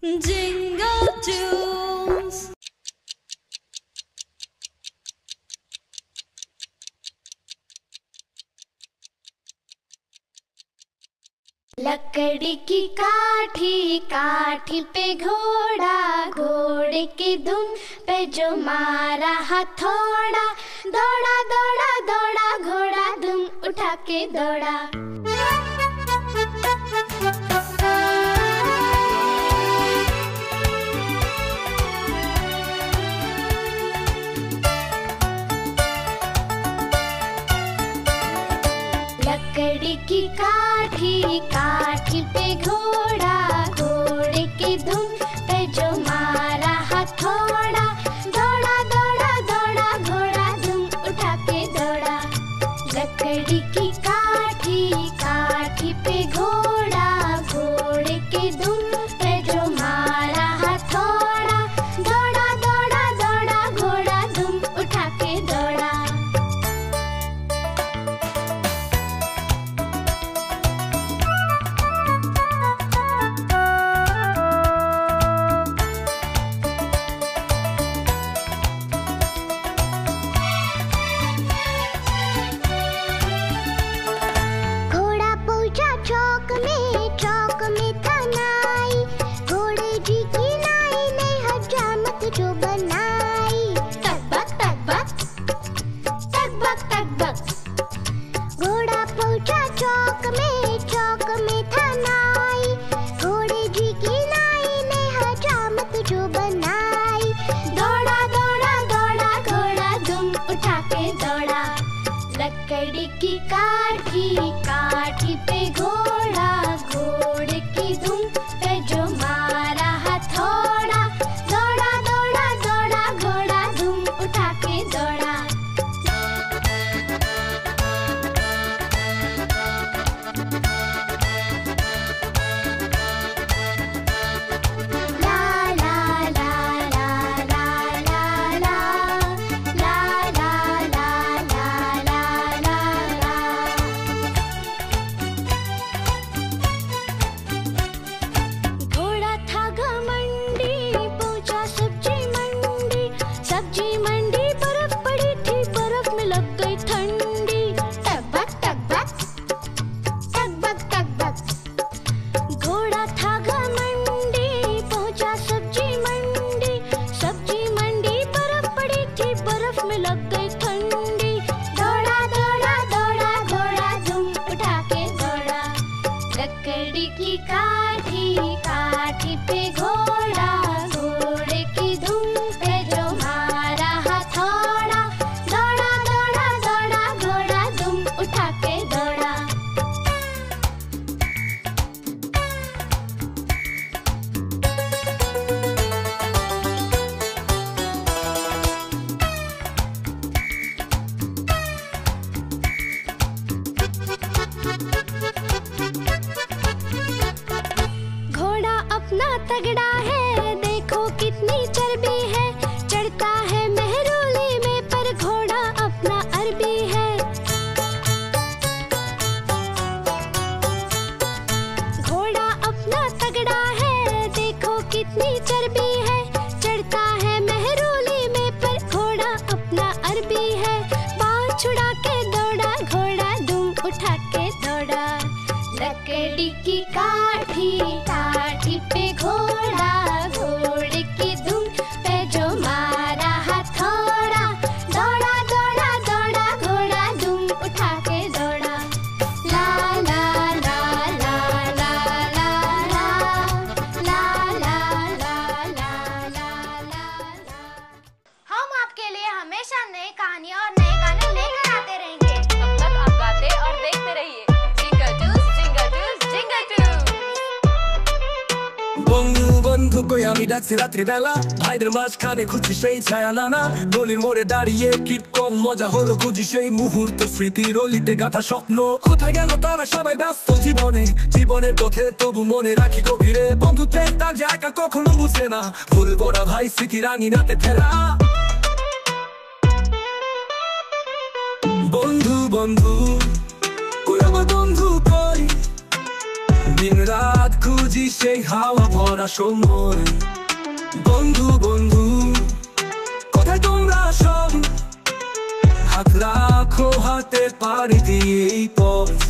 Jingle tunes. लकड़ी की काठी, काठी पे घोड़ा, घोड़े की धुन पे जो मारा हथौड़ा, दौड़ा दौड़ा दौड़ा घोड़ा धुम उठा के दौड़ा। लकड़ी की काठी, काठी पे घोड़ा, घोड़े की धुन पे जो मारा हथौड़ा, दौड़ा दौड़ा दौड़ा घोड़ा धुम उठा के दौड़ा। लकड़ी की काठी, काठी पे घोड़ा, घोड़े की धुन पे जो मारा हथौड़ा, दौड़ा दौड़ा दौड़ा घोड़ा धुम उठा के दौड़ा। चौक में था नाई, घोड़े जी की नाई ने हजामत जो बनाई। तक बक घोड़ा पहुंचा चौक में था नाई, घोड़े जी की नाई ने हजामत जो बनाई। दौड़ा दौड़ा दौड़ा घोड़ा धुम उठा के दौड़ा। लकड़ी की काठी, काठी पे घोड़ा, घोड़े की धुन पे जो मारा हथौड़ा, दौड़ा दौड़ा दौड़ा घोड़ा धुम उठा के दौड़ा। ला ला ला ला ला ला ला ला ला ला ला। घोड़ा था घमंडी, पहुंचा सब्जी मंडी, सब्जी मंडी बर्फ पड़ी थी, बर्फ में लग गई ठंडी। टक बक घोड़ा था घमंडी, पहुंचा सब्जी मंडी, सब्जी मंडी बर्फ पड़ी थी, बर्फ में लग गई ठंडी। दौड़ा दौड़ा दौड़ा घोड़ा धुम उठा के दौड़ा। लकड़ी की काठी, काठी पे घोड़ा, घोड़े की धुन पे जो मारा हथौड़ा, दौड़ा दौड़ा दौड़ा घोड़ा धुम उठा के दौड़ा। घोड़ा अपना तगड़ा है, देखो कितनी चर्बी है, चढ़ता है मेहरोली में पर घोड़ा अपना अरबी है। घोड़ा अपना तगड़ा है, देखो कितनी चर्बी है, चढ़ता है मेहरोली में पर घोड़ा अपना अरबी है। पाँव छुड़ा के दौड़ा घोड़ा धूम उठा के दौड़ा। लकड़ी की काठी, काठी पे घोड़ा, घोड़े की धुन पे जो मारा हथौड़ा, दौड़ा दौड़ा दौड़ा घोड़ा धूम उठा के दौड़ा। ला ला ला ला ला ला ला ला ला ला ला। हम आपके लिए हमेशा नई कहानियाँ और नए गाने लेकर आते रहेंगे। तब तक आप गाते और देखते रहिए jingle juice, jingle juice, jingle juice. বন্ধু কই আমি ডাকছি রাত্রিবেলা, ভাইদের মাঝখানে খুঁজছি সেই ছায়া নানা, গলির মোড়ে দাঁড়িয়ে কি কম মজা হলো, খুঁজি সেই মুহূর্ত, স্মৃতির অলিতে গাঁথা স্বপ্ন। কোথায় গেল তারা সবাই ব্যস্ত জীবনে, জীবনের পথে তবু মনে রাখি গভীরে, বন্ধুত্বের তার জায়গা কখনো বুঝে না, ভুলবো না ভাই স্মৃতি রাঙি রাতে ফেরা। বন্ধু বন্ধু কই আমার বন্ধু কই, দিন রাত খুঁজি সেই হাওয়া ভরা সময়। বন্ধু বন্ধু কোথায় তোমরা সব, হাত রাখো হাতে পাড়ি দিয়ে এই পথ।